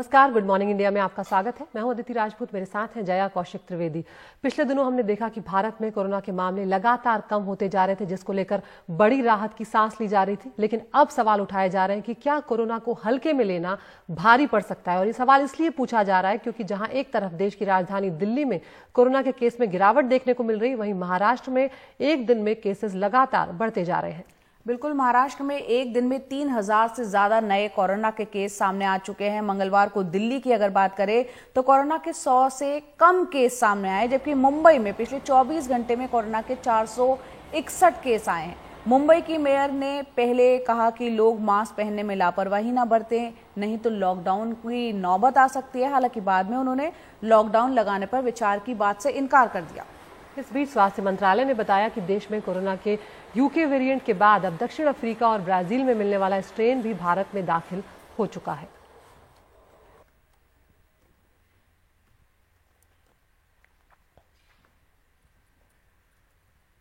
नमस्कार, good morning India में आपका स्वागत है। मैं हूं अदिति राजपूत, मेरे साथ हैं जया कौशिक त्रिवेदी। पिछले दिनों हमने देखा कि भारत में कोरोना के मामले लगातार कम होते जा रहे थे, जिसको लेकर बड़ी राहत की सांस ली जा रही थी। लेकिन अब सवाल उठाए जा रहे हैं कि क्या कोरोना को हल्के में लेना भारी पड़ सकता है। और ये सवाल इसलिए पूछा जा रहा है क्योंकि जहां एक तरफ देश की राजधानी दिल्ली में कोरोना के केस में गिरावट देखने को मिल रही, वहीं महाराष्ट्र में एक दिन में केसेस लगातार बढ़ते जा रहे हैं। बिल्कुल, महाराष्ट्र में एक दिन में 3000 से ज्यादा नए कोरोना के केस सामने आ चुके हैं। मंगलवार को दिल्ली की अगर बात करें तो कोरोना के 100 से कम केस सामने आए, जबकि मुंबई में पिछले 24 घंटे में कोरोना के 461 केस आए हैं। मुंबई की मेयर ने पहले कहा कि लोग मास्क पहनने में लापरवाही ना बरतें, नहीं तो लॉकडाउन की नौबत आ सकती है। हालांकि बाद में उन्होंने लॉकडाउन लगाने पर विचार की बात से इनकार कर दिया। इस बीच स्वास्थ्य मंत्रालय ने बताया कि देश में कोरोना के यूके वेरिएंट के बाद अब दक्षिण अफ्रीका और ब्राजील में मिलने वाला स्ट्रेन भी भारत में दाखिल हो चुका है।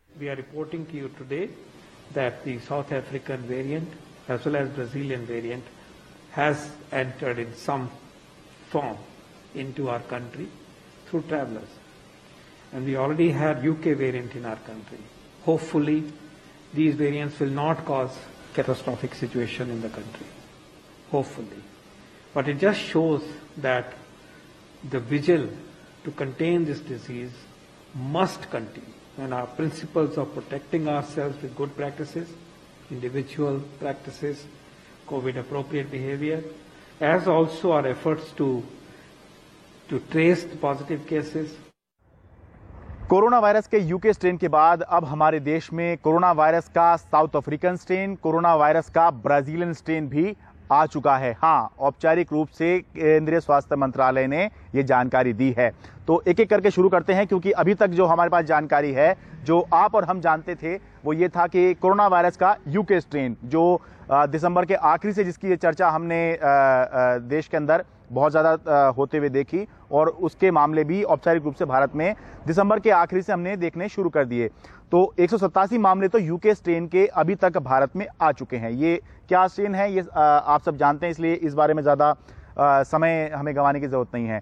We are reporting to you today that the South African variant as well as Brazilian variant has entered in some form into our country through travelers. And we already had UK variant in our country. Hopefully, these variants will not cause catastrophic situation in the country. Hopefully. But it just shows that the vigil to contain this disease must continue. And our principles of protecting ourselves with good practices, individual practices, COVID appropriate behavior, as also our efforts to trace the positive cases. Corona virus के UK strain के बाद अब हमारे देश में corona virus का south African strain, corona virus का Brazilian strain भी आ चुका है। हाँ, औपचारिक रूप से केंद्रीय स्वास्थ्य मंत्रालय ने ये जानकारी दी है। तो एक एक करके शुरू करते हैं, क्योंकि अभी तक जो हमारे पास जानकारी है, जो आप और हम जानते थे, वो ये था कि कोरोना वायरस का यूके स्ट्रेन जो दिसंबर के आखिरी से जिसकी ये चर्चा हमने देश के अंदर बहुत ज़्यादा होते हुए देखी, और उसके मामले भी औपचारिक रूप से भारत में दिसंबर के आखिरी से हमने देखने शुरू कर दिए। तो 187 मामले तो यूके स्ट्रेन के अभी तक भारत में आ चुके हैं। ये क्या स्ट्रेन है ये आप सब जानते हैं, इसलिए इस बारे में ज़्यादा समय हमें गंवाने की ज़रूरत नहीं है।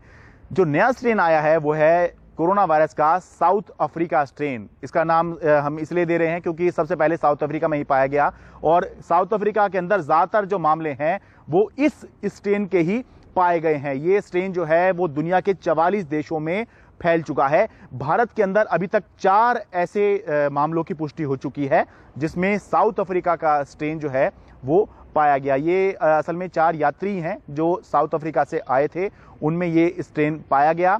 जो नया स्ट्रेन आया है वो है कोरोना वायरस का साउथ अफ्रीका स्ट्रेन। इसका नाम हम इसलिए दे रहे हैं क्योंकि सबसे पहले साउथ अफ्रीका में ही पाया गया, और साउथ अफ्रीका के अंदर ज़्यादातर जो मामले हैं वो इस स्ट्रेन के ही पाए गए हैं। ये स्ट्रेन जो है वो दुनिया के 44 देशों में फैल चुका है। भारत के अंदर अभी तक 4 ऐसे मामलों की पुष्टि हो चुकी है जिसमें साउथ अफ्रीका का स्ट्रेन जो है वो पाया गया। ये असल में 4 यात्री हैं जो साउथ अफ्रीका से आए थे, उनमें ये स्ट्रेन पाया गया।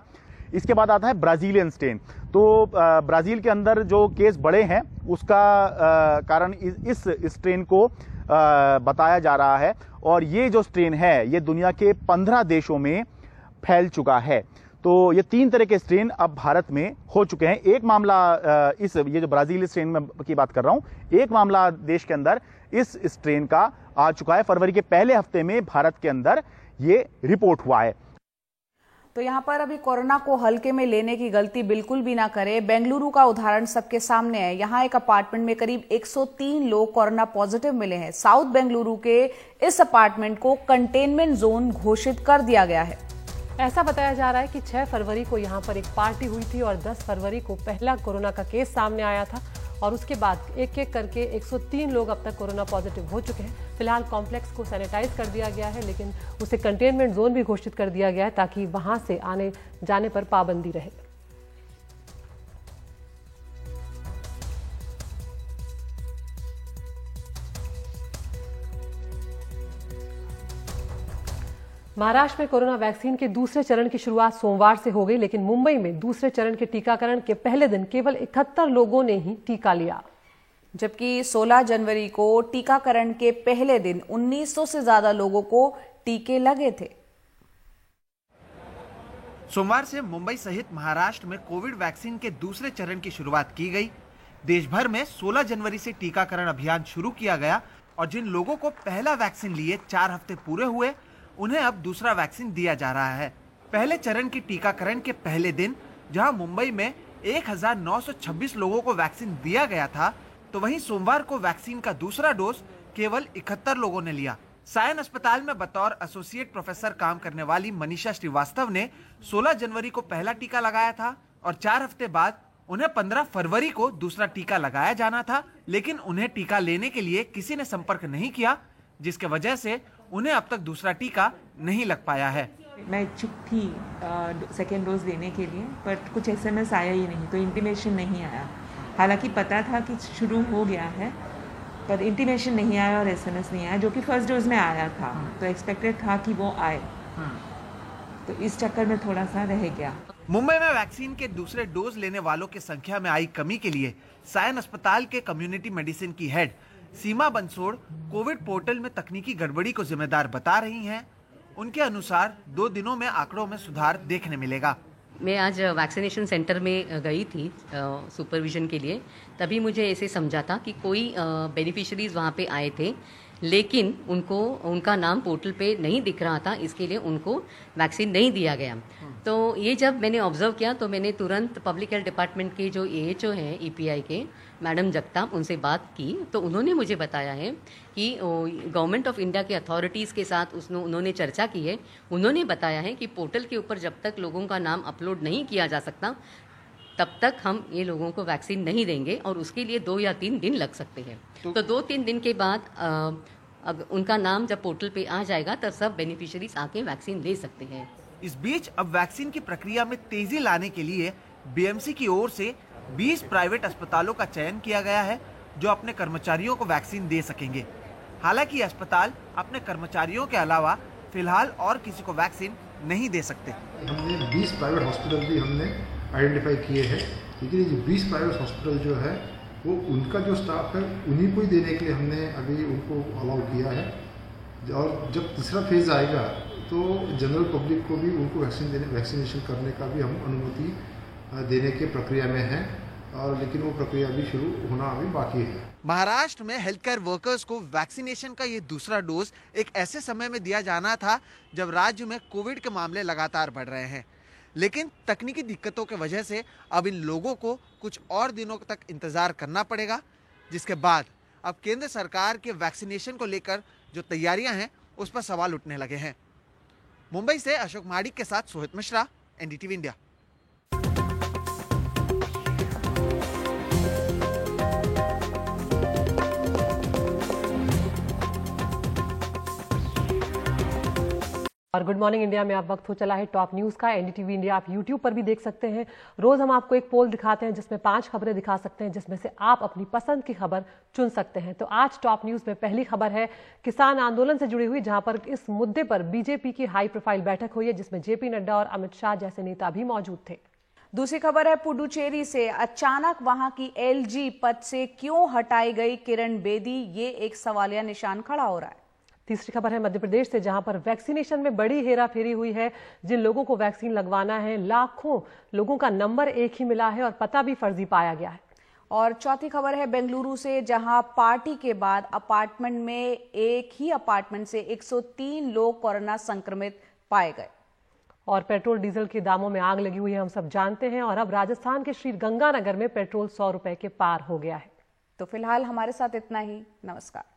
इसके बाद आता है ब्राजीलियन स्ट्रेन। तो ब्राजील के अंदर जो केस बढ़े हैं उसका कारण इस स्ट्रेन को बताया जा रहा है, और ये जो स्ट्रेन है ये दुनिया के 15 देशों में फैल चुका है। तो ये 3 तरह के स्ट्रेन अब भारत में हो चुके हैं। एक मामला ये जो ब्राजील स्ट्रेन की बात कर रहा हूं, एक मामला देश के अंदर इस स्ट्रेन का आ चुका है। फरवरी के पहले हफ्ते में भारत के अंदर ये रिपोर्ट हुआ है। तो यहाँ पर अभी कोरोना को हल्के में लेने की गलती बिल्कुल भी ना करें। बेंगलुरु का उदाहरण सबके सामने है। यहाँ एक अपार्टमेंट में करीब 103 लोग कोरोना पॉजिटिव मिले हैं। साउथ बेंगलुरु के इस अपार्टमेंट को कंटेनमेंट जोन घोषित कर दिया गया है। ऐसा बताया जा रहा है कि 6 फरवरी को यहाँ पर एक पार्टी हुई थी और 10 फरवरी को पहला कोरोना का केस सामने आया था, और उसके बाद एक एक करके 103 लोग अब तक कोरोना पॉजिटिव हो चुके हैं। फिलहाल कॉम्प्लेक्स को सैनिटाइज कर दिया गया है, लेकिन उसे कंटेनमेंट जोन भी घोषित कर दिया गया है ताकि वहां से आने जाने पर पाबंदी रहे। महाराष्ट्र में कोरोना वैक्सीन के दूसरे चरण की शुरुआत सोमवार से हो गई, लेकिन मुंबई में दूसरे चरण के टीकाकरण के पहले दिन केवल 71 लोगों ने ही टीका लिया, जबकि 16 जनवरी को टीकाकरण के पहले दिन 1900 से ज्यादा लोगों को टीके लगे थे। सोमवार से मुंबई सहित महाराष्ट्र में कोविड वैक्सीन के दूसरे चरण की शुरुआत की गई। देश भर में 16 जनवरी से टीकाकरण अभियान शुरू किया गया, और जिन लोगों को पहला वैक्सीन लिए 4 हफ्ते पूरे हुए, उन्हें अब दूसरा वैक्सीन दिया जा रहा है। पहले चरण की टीकाकरण के पहले दिन जहां मुंबई में 1926 लोगों को वैक्सीन दिया गया था, तो वहीं सोमवार को वैक्सीन का दूसरा डोज केवल 71 लोगों ने लिया। सायन अस्पताल में बतौर एसोसिएट प्रोफेसर काम करने वाली मनीषा श्रीवास्तव ने 16 जनवरी को पहला टीका लगाया था और 4 हफ्ते बाद उन्हें 15 फरवरी को दूसरा टीका लगाया जाना था, लेकिन उन्हें टीका लेने के लिए किसी ने संपर्क नहीं किया, जिसके वजह से उन्हें अब तक दूसरा टीका नहीं लग पाया है। मैं इच्छुक थी सेकेंड डोज लेने के लिए, बट कुछ SMS आया ही नहीं, तो इंटीमेशन नहीं आया। हालांकि पता था कि शुरू हो गया है, पर इंटीमेशन नहीं आया और SMS नहीं आया, जो कि फर्स्ट डोज में आया था, तो एक्सपेक्टेड था कि वो आए, तो इस चक्कर में थोड़ा सा रह गया। मुंबई में वैक्सीन के दूसरे डोज लेने वालों की संख्या में आई कमी के लिए सायन अस्पताल के कम्युनिटी मेडिसिन की हेड सीमा बंसोड़ कोविड पोर्टल में तकनीकी गड़बड़ी को जिम्मेदार बता रही हैं। उनके अनुसार 2 दिनों में आंकड़ों में सुधार देखने मिलेगा। मैं आज वैक्सीनेशन सेंटर में गई थी सुपरविजन के लिए, तभी मुझे ऐसे समझा था कि कोई बेनिफिशरीज वहाँ पे आए थे, लेकिन उनका नाम पोर्टल पे नहीं दिख रहा था, इसके लिए उनको वैक्सीन नहीं दिया गया। तो ये जब मैंने ऑब्जर्व किया तो मैंने तुरंत पब्लिक हेल्थ डिपार्टमेंट के जो AHO हैं EPI के मैडम जगताप, उनसे बात की, तो उन्होंने मुझे बताया है कि गवर्नमेंट ऑफ इंडिया के अथॉरिटीज़ के साथ उन्होंने चर्चा की है। उन्होंने बताया है कि पोर्टल के ऊपर जब तक लोगों का नाम अपलोड नहीं किया जा सकता, तब तक हम ये लोगों को वैक्सीन नहीं देंगे और उसके लिए 2 या 3 दिन लग सकते हैं। तो 2-3 दिन के बाद उनका नाम जब पोर्टल पे आ जाएगा तब सब बेनिफिशरीज आके वैक्सीन ले सकते हैं। इस बीच अब वैक्सीन की प्रक्रिया में तेजी लाने के लिए BMC की ओर से 20 प्राइवेट अस्पतालों का चयन किया गया है, जो अपने कर्मचारियों को वैक्सीन दे सकेंगे। हालांकि अस्पताल अपने कर्मचारियों के अलावा फिलहाल और किसी को वैक्सीन नहीं दे सकते। हमने 20 प्राइवेट हॉस्पिटल भी हमने आइडेंटिफाई किए हैं, लेकिन ये 20 प्राइवेट हॉस्पिटल जो है वो उनका जो स्टाफ है उन्हीं को ही देने के लिए हमने अभी उनको अलाउ किया है। और जब तीसरा फेज आएगा तो जनरल पब्लिक को भी उनको वैक्सीनेशन करने का भी हम अनुमति देने की प्रक्रिया में हैं, और लेकिन वो प्रक्रिया भी शुरू होना अभी बाकी है। महाराष्ट्र में हेल्थ केयर वर्कर्स को वैक्सीनेशन का ये दूसरा डोज एक ऐसे समय में दिया जाना था जब राज्य में कोविड के मामले लगातार बढ़ रहे हैं, लेकिन तकनीकी दिक्कतों की वजह से अब इन लोगों को कुछ और दिनों तक इंतजार करना पड़ेगा, जिसके बाद अब केंद्र सरकार के वैक्सीनेशन को लेकर जो तैयारियां हैं उस पर सवाल उठने लगे हैं। मुंबई से अशोक माडिक के साथ सोहित मिश्रा, NDTV इंडिया। और गुड मॉर्निंग इंडिया में अब वक्त हो चला है टॉप न्यूज का। NDTV इंडिया आप YouTube पर भी देख सकते हैं। रोज हम आपको एक पोल दिखाते हैं जिसमें 5 खबरें दिखा सकते हैं, जिसमें से आप अपनी पसंद की खबर चुन सकते हैं। तो आज टॉप न्यूज में पहली खबर है किसान आंदोलन से जुड़ी हुई, जहां पर इस मुद्दे पर बीजेपी की हाई प्रोफाइल बैठक हुई है, जिसमें JP नड्डा और अमित शाह जैसे नेता भी मौजूद थे। दूसरी खबर है पुडुचेरी से। अचानक वहां की LG पद से क्यों हटाई गई किरण बेदी, ये एक सवालिया निशान खड़ा हो रहा है। तीसरी खबर है मध्य प्रदेश से, जहां पर वैक्सीनेशन में बड़ी हेराफेरी हुई है। जिन लोगों को वैक्सीन लगवाना है, लाखों लोगों का नंबर एक ही मिला है और पता भी फर्जी पाया गया है। और चौथी खबर है बेंगलुरु से, जहां पार्टी के बाद अपार्टमेंट में एक ही अपार्टमेंट से 103 लोग कोरोना संक्रमित पाए गए। और पेट्रोल डीजल के दामों में आग लगी हुई है, हम सब जानते हैं। और अब राजस्थान के श्री गंगानगर में पेट्रोल 100 रुपए के पार हो गया है। तो फिलहाल हमारे साथ इतना ही। नमस्कार।